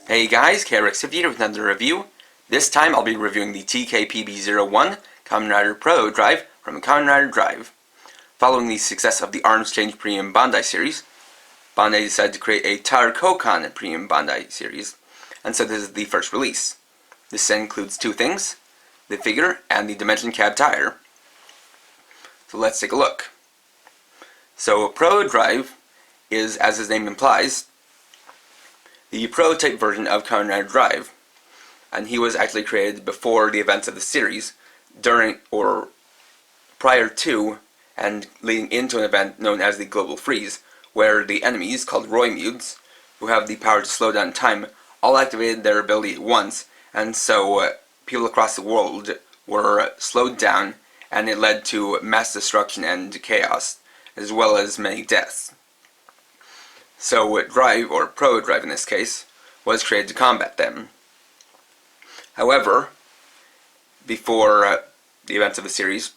Hey guys, KRX50 here with another review. This time I'll be reviewing the TKPB01 Kamen Rider Proto-Drive from Kamen Rider Drive. Following the success of the Arms Change Premium Bandai series, Bandai decided to create a Articulation Premium Bandai series, and so this is the first release. This set includes two things, the figure and the Dimension Cab tire. So let's take a look. So Proto-Drive is, as his name implies, the prototype version of Kamen Rider Drive, and he was actually created before the events of the series, during or prior to and leading into an event known as the Global Freeze, where the enemies, called Roimudes, who have the power to slow down time, all activated their ability at once, and so people across the world were slowed down, and it led to mass destruction and chaos, as well as many deaths. So Drive, or Proto-Drive in this case, was created to combat them. However, before the events of the series,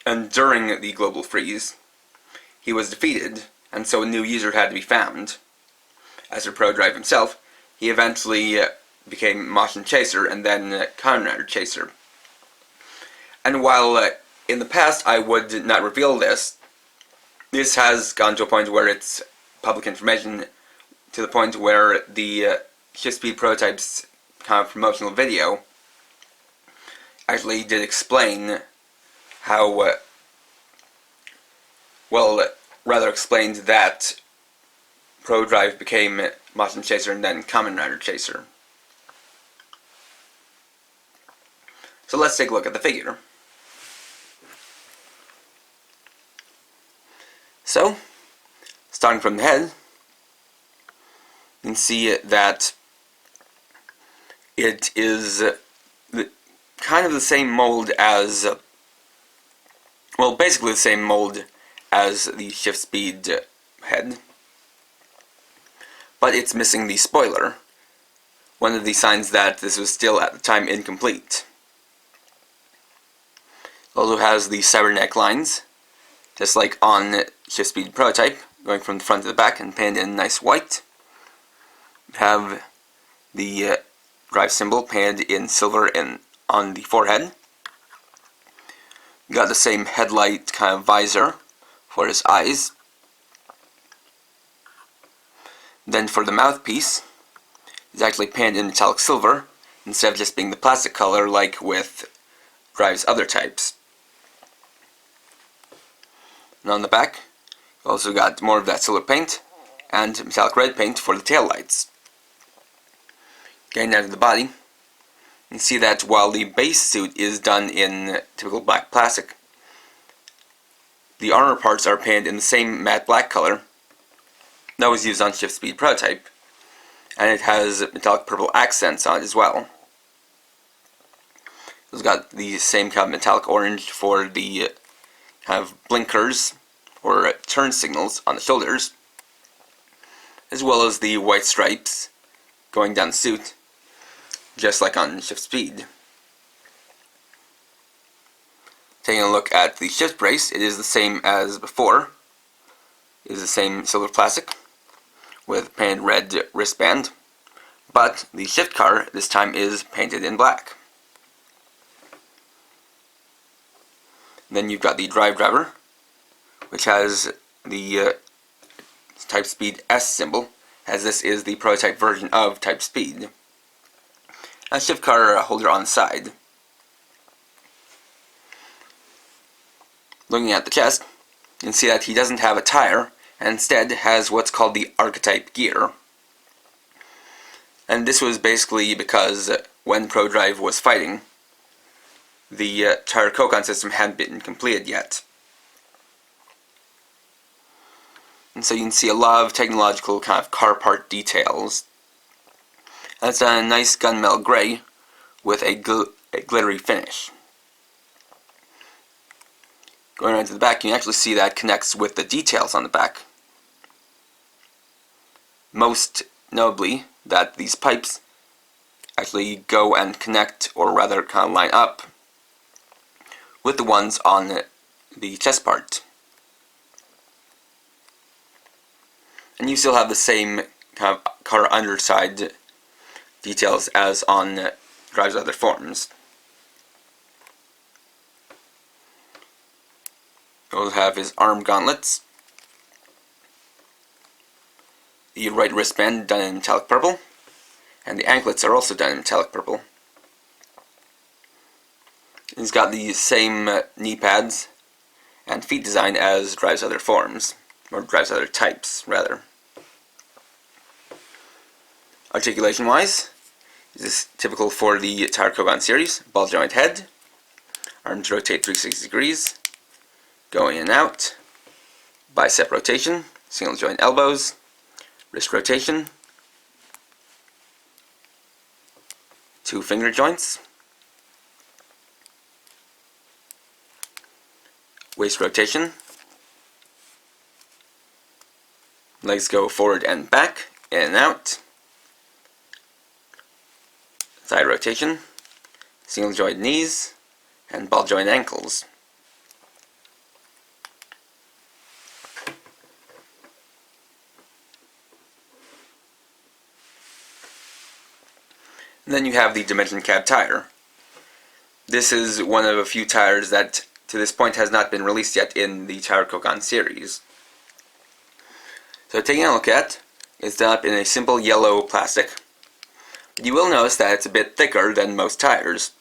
and during the Global Freeze, he was defeated, and so a new user had to be found. As for Proto-Drive himself, he eventually became Motion Chaser and then Kamen Rider Chaser. And while in the past I would not reveal this, this has gone to a point where it's public information, to the point where the Shift Speed Prototype's kind of promotional video actually did explain how, explained that Proto-Drive became Motion Chaser and then Kamen Rider Chaser. So let's take a look at the figure. So, starting from the head, you can see that it is kind of the same mold as, basically the same mold as the Shift Speed head, but it's missing the spoiler, one of the signs that this was still at the time incomplete. It also has the cybernetic lines, just like on Shift Speed Prototype, going from the front to the back and painted in nice white. We have the drive symbol painted in silver on the forehead. We got the same headlight kind of visor for his eyes. Then for the mouthpiece, it's actually painted in metallic silver instead of just being the plastic color like with Drive's other types. And on the back, you also got more of that silver paint and metallic red paint for the taillights. Getting down to the body, you can see that while the base suit is done in typical black plastic, the armor parts are painted in the same matte black color that was used on Shift Speed Prototype, and it has metallic purple accents on it as well. It's got the same kind of metallic orange for the kind of blinkers or turn signals on the shoulders, as well as the white stripes going down the suit, just like on Shift Speed. Taking a look at the shift brace, it is the same as before. It is the same silver plastic with painted red wristband, but the shift car this time is painted in black. Then you've got the drive driver, which has the Type Speed S symbol, as this is the prototype version of Type Speed. A shift car holder on the side. Looking at the chest, you can see that he doesn't have a tire, and instead has what's called the archetype gear. And this was basically because when Proto-Drive was fighting, the tire Kokon system hadn't been completed yet. And so you can see a lot of technological kind of car part details. That's a nice gunmetal gray with a glittery finish. Going right to the back, you can actually see that connects with the details on the back. Most notably, that these pipes actually go and connect, or rather kind of line up, with the ones on the chest part. And you still have the same kind of color underside details as on Drive's other forms. We'll have his arm gauntlets, the right wristband done in metallic purple, and the anklets are also done in metallic purple. He's got the same knee pads and feet design as Drive's other forms, or Drive's other types, rather. Articulation-wise, this is typical for the Tire Kogan series. Ball joint head, arms rotate 360 degrees, go in and out, bicep rotation, single joint elbows, wrist rotation, 2 finger joints, waist rotation, legs go forward and back, in and out, thigh rotation, single joint knees, and ball joint ankles. And then you have the dimension cab tire. This is one of a few tires that to this point has not been released yet in the Tire Kogan series. So taking a look at, it's done up in a simple yellow plastic. But you will notice that it's a bit thicker than most tires.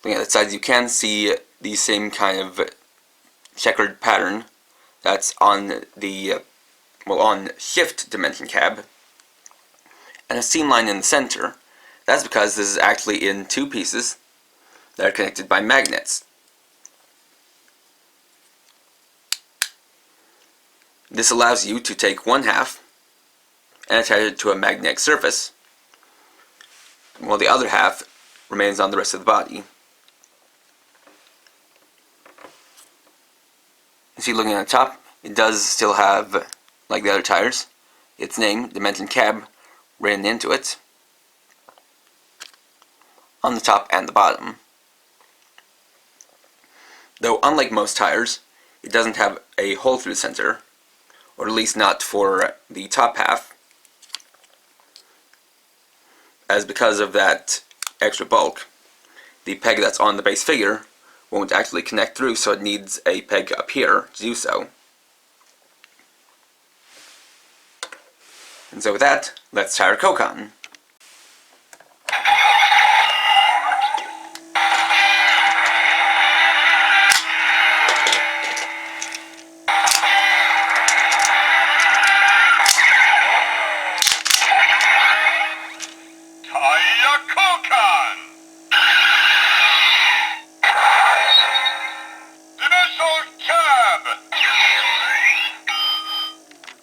Looking at the sides, you can see the same kind of checkered pattern that's on the on shift dimension cab, and a seam line in the center. That's because this is actually in 2 pieces that are connected by magnets. This allows you to take one half and attach it to a magnetic surface, while the other half remains on the rest of the body. You see, looking at the top, it does still have, like the other tires, its name, Dimension Cab, written into it on the top and the bottom. Though unlike most tires, it doesn't have a hole through the center, or at least not for the top half, as because of that extra bulk, the peg that's on the base figure won't actually connect through, so it needs a peg up here to do so. And so with that, let's Tire Kogan.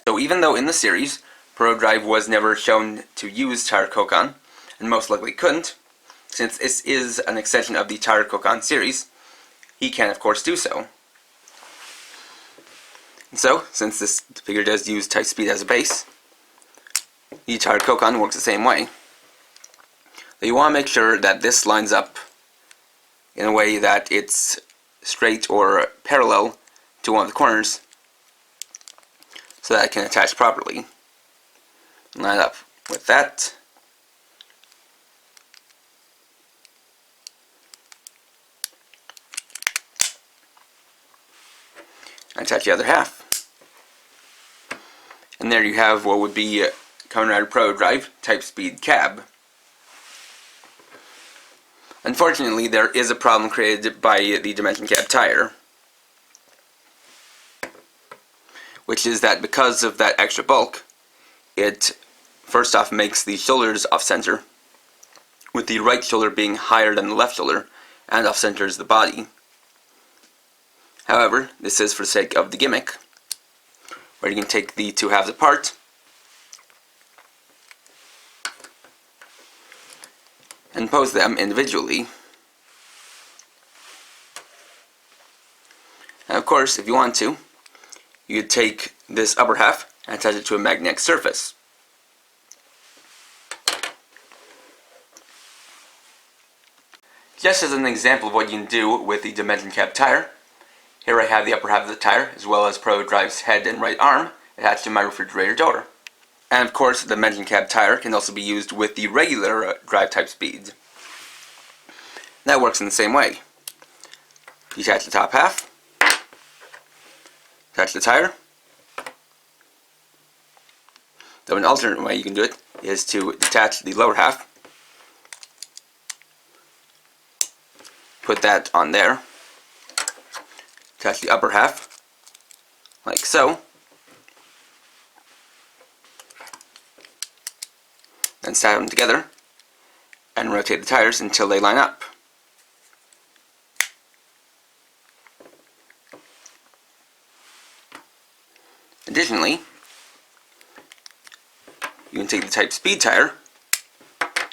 So even though in the series, Proto-Drive was never shown to use Tire Kogan, and most likely couldn't, since this is an extension of the Tire Kogan series, he can of course do so. And so, since this figure does use type speed as a base, the Tire Kogan works the same way. But you want to make sure that this lines up in a way that it's straight or parallel to one of the corners, so that it can attach properly. Line up with that. Attach the other half. And there you have what would be Kamen Rider Proto-Drive Type Speed Cab. Unfortunately, there is a problem created by the Dimension Cab tire, which is that because of that extra bulk, it first off makes the shoulders off-center, with the right shoulder being higher than the left shoulder, and off-centers the body. However, this is for the sake of the gimmick, where you can take the 2 halves apart and pose them individually. And of course, if you want to, you could take this upper half and attach it to a magnetic surface. Just as an example of what you can do with the Dimension Cab tire, here I have the upper half of the tire, as well as Proto-Drive's head and right arm, attached to my refrigerator door. And of course, the dimension cab tire can also be used with the regular drive type speed. That works in the same way. Detach the top half, attach the tire. Though an alternate way you can do it is to detach the lower half, put that on there, attach the upper half, like so, then stack them together, and rotate the tires until they line up. Additionally, you can take the type speed tire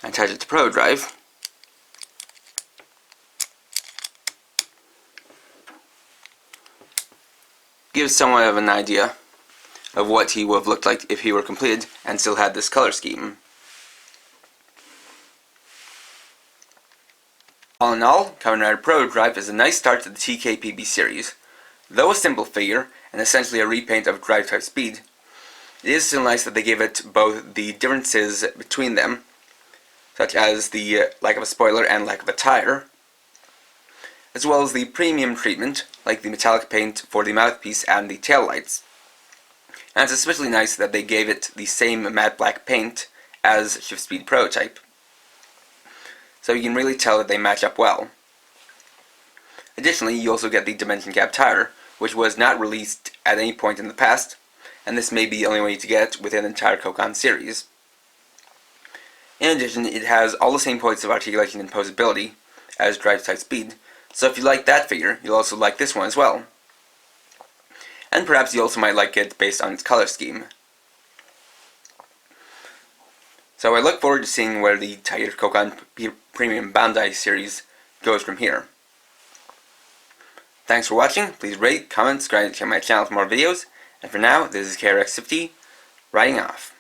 and attach it to Proto-Drive. Gives somewhat of an idea of what he would have looked like if he were completed and still had this color scheme. All in all, Kamen Rider Proto-Drive is a nice start to the TKPB series. Though a simple figure, and essentially a repaint of Drive Type Speed, it is still nice that they gave it both the differences between them, such as the lack of a spoiler and lack of a tire, as well as the premium treatment, like the metallic paint for the mouthpiece and the taillights. And it's especially nice that they gave it the same matte black paint as Shift Speed Prototype, so you can really tell that they match up well. Additionally, you also get the dimension cab tire, which was not released at any point in the past, and this may be the only way to get it within the entire Kokon series. In addition, it has all the same points of articulation and posability as Drive Type Speed, so if you like that figure, you'll also like this one as well. And perhaps you also might like it based on its color scheme. So I look forward to seeing where the Tiger Kokon Premium Bandai series goes from here. Thanks for watching. Please rate, comment, subscribe to my channel for more videos. And for now, this is KRX50, writing off.